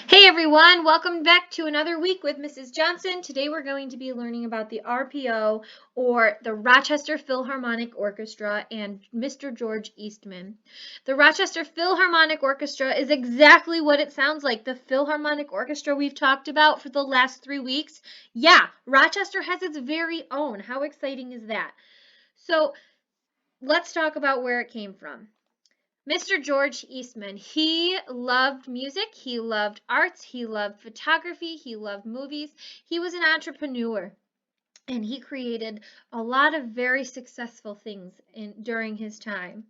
Hey everyone, welcome back to another week with Mrs. Johnson. Today we're going to be learning about the RPO, or the Rochester Philharmonic Orchestra, and Mr. George Eastman. The Rochester Philharmonic Orchestra is exactly what it sounds like, the Philharmonic Orchestra we've talked about for the last 3 weeks. Yeah, Rochester has its very own. How exciting is that? So let's talk about where it came from. Mr. George Eastman, he loved music, he loved arts, he loved photography, he loved movies. He was an entrepreneur and he created a lot of very successful things during his time.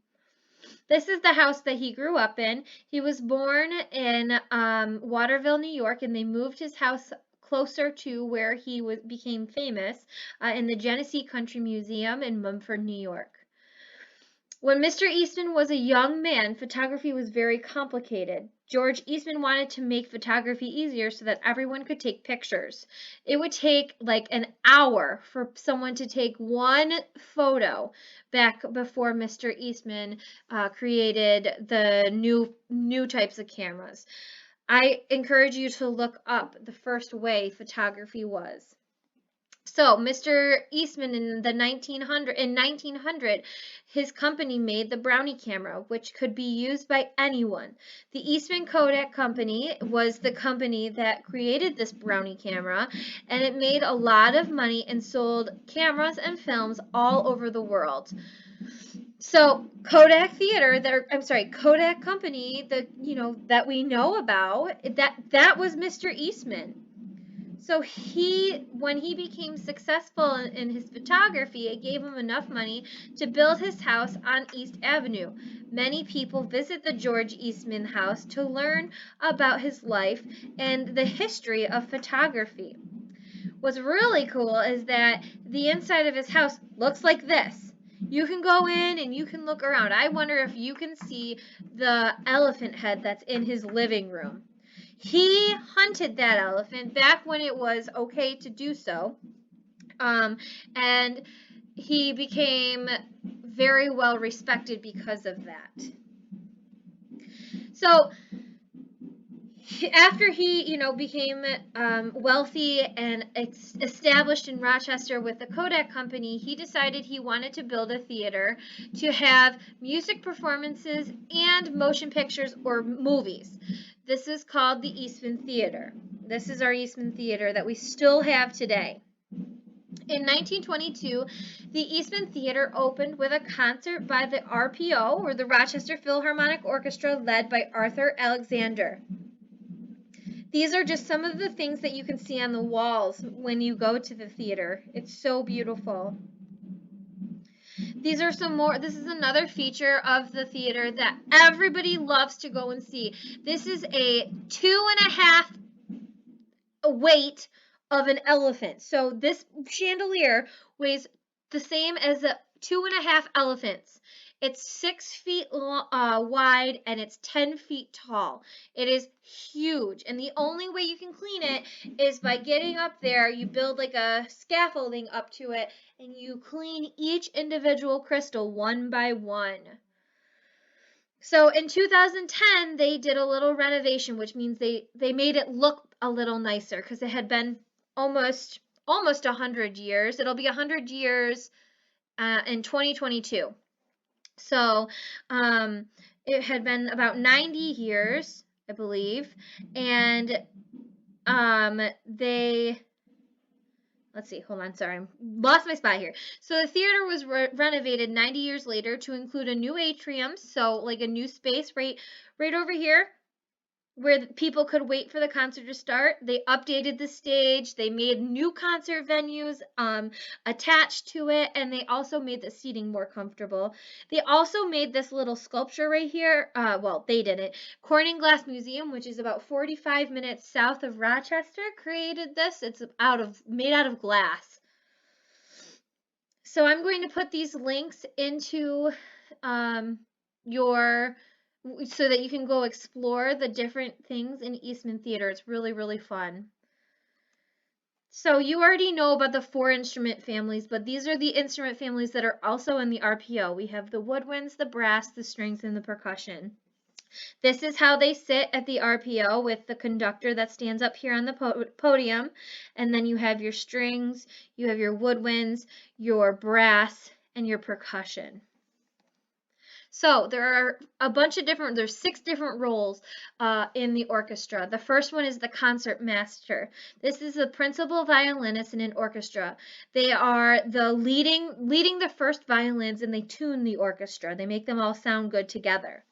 This is the house that he grew up in. He was born in Waterville, New York, and they moved his house closer to where he became famous in the Genesee Country Museum in Mumford, New York. When Mr. Eastman was a young man, photography was very complicated. George Eastman wanted to make photography easier so that everyone could take pictures. It would take like an hour for someone to take one photo back before Mr. Eastman created the new types of cameras. I encourage you to look up the first way photography was. So, Mr. Eastman in 1900, his company made the Brownie Camera, which could be used by anyone. The Eastman Kodak Company was the company that created this Brownie Camera, and it made a lot of money and sold cameras and films all over the world. So Kodak Kodak Company, that we know about, that was Mr. Eastman. So when he became successful in his photography, it gave him enough money to build his house on East Avenue. Many people visit the George Eastman house to learn about his life and the history of photography. What's really cool is that the inside of his house looks like this. You can go in and you can look around. I wonder if you can see the elephant head that's in his living room. He hunted that elephant back when it was okay to do so, and he became very well respected because of that. So after he, became wealthy and established in Rochester with the Kodak Company, he decided he wanted to build a theater to have music performances and motion pictures or movies. This is called the Eastman Theatre. This is our Eastman Theatre that we still have today. In 1922, the Eastman Theatre opened with a concert by the RPO, or the Rochester Philharmonic Orchestra, led by Arthur Alexander. These are just some of the things that you can see on the walls when you go to the theater. It's so beautiful. These are some more. This is another feature of the theater that everybody loves to go and see. This is a 2.5 weight of an elephant. So this chandelier weighs the same as 2.5 elephants. It's 6 feet wide and it's 10 feet tall. It is huge, and the only way you can clean it is by getting up there. You build like a scaffolding up to it, and you clean each individual crystal one by one. So in 2010, they did a little renovation, which means they made it look a little nicer because it had been almost 100 years. It'll be 100 years in 2022. So it had been about 90 years, I believe, and let's see, hold on, sorry, I lost my spot here. So the theater was renovated 90 years later to include a new atrium, so like a new space right over here where people could wait for the concert to start. They updated the stage, they made new concert venues attached to it, and they also made the seating more comfortable. They also made this little sculpture right here. Well, they didn't. Corning Glass Museum, which is about 45 minutes south of Rochester, created this. It's made out of glass. So I'm going to put these links into so that you can go explore the different things in Eastman Theatre. It's really, really fun. So you already know about the 4 instrument families, but these are the instrument families that are also in the RPO. We have the woodwinds, the brass, the strings, and the percussion. This is how they sit at the RPO with the conductor that stands up here on the podium. And then you have your strings, you have your woodwinds, your brass, and your percussion. So there are there's 6 different roles in the orchestra. The first one is the concert master. This is the principal violinist in an orchestra. They are the leading the first violins, and they tune the orchestra. They make them all sound good together.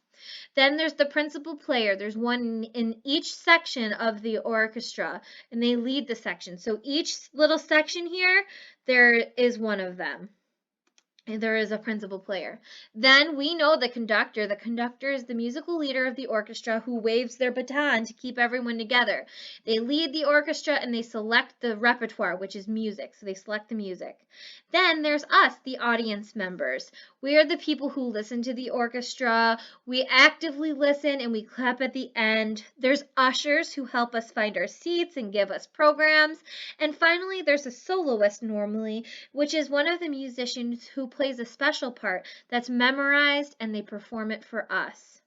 Then there's the principal player. There's one in each section of the orchestra, and they lead the section. So each little section here, there is one of them. There is a principal player. Then we know the conductor. The conductor is the musical leader of the orchestra who waves their baton to keep everyone together. They lead the orchestra and they select the repertoire, which is music. So they select the music. Then there's us, the audience members. We are the people who listen to the orchestra. We actively listen and we clap at the end. There's ushers who help us find our seats and give us programs. And finally, there's a soloist normally, which is one of the musicians who plays a special part that's memorized and they perform it for us.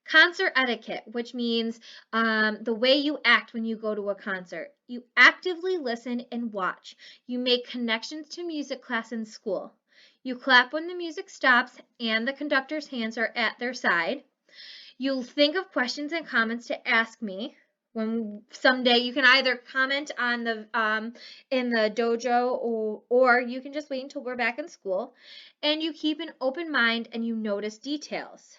Concert etiquette, which means the way you act when you go to a concert. You actively listen and watch. You make connections to music class in school. You clap when the music stops and the conductor's hands are at their side. You'll think of questions and comments to ask me. When someday you can either comment on the in the dojo or you can just wait until we're back in school, and you keep an open mind and you notice details.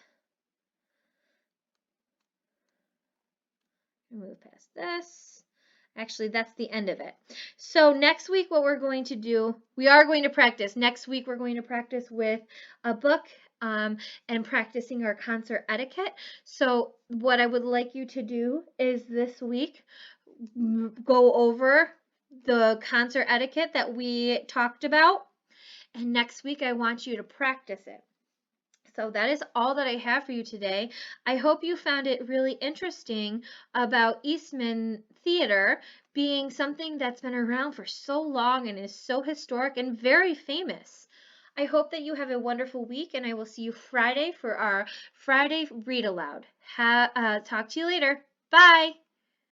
Move past this. Actually, that's the end of it. So next week what we're going to do, we are going to practice. Next week we're going to practice with a book and practicing our concert etiquette. So what I would like you to do is this week go over the concert etiquette that we talked about, and next week I want you to practice it. So that is all that I have for you today. I hope you found it really interesting about Eastman Theatre being something that's been around for so long and is so historic and very famous. I hope that you have a wonderful week, and I will see you Friday for our Friday Read Aloud. Talk to you later. Bye.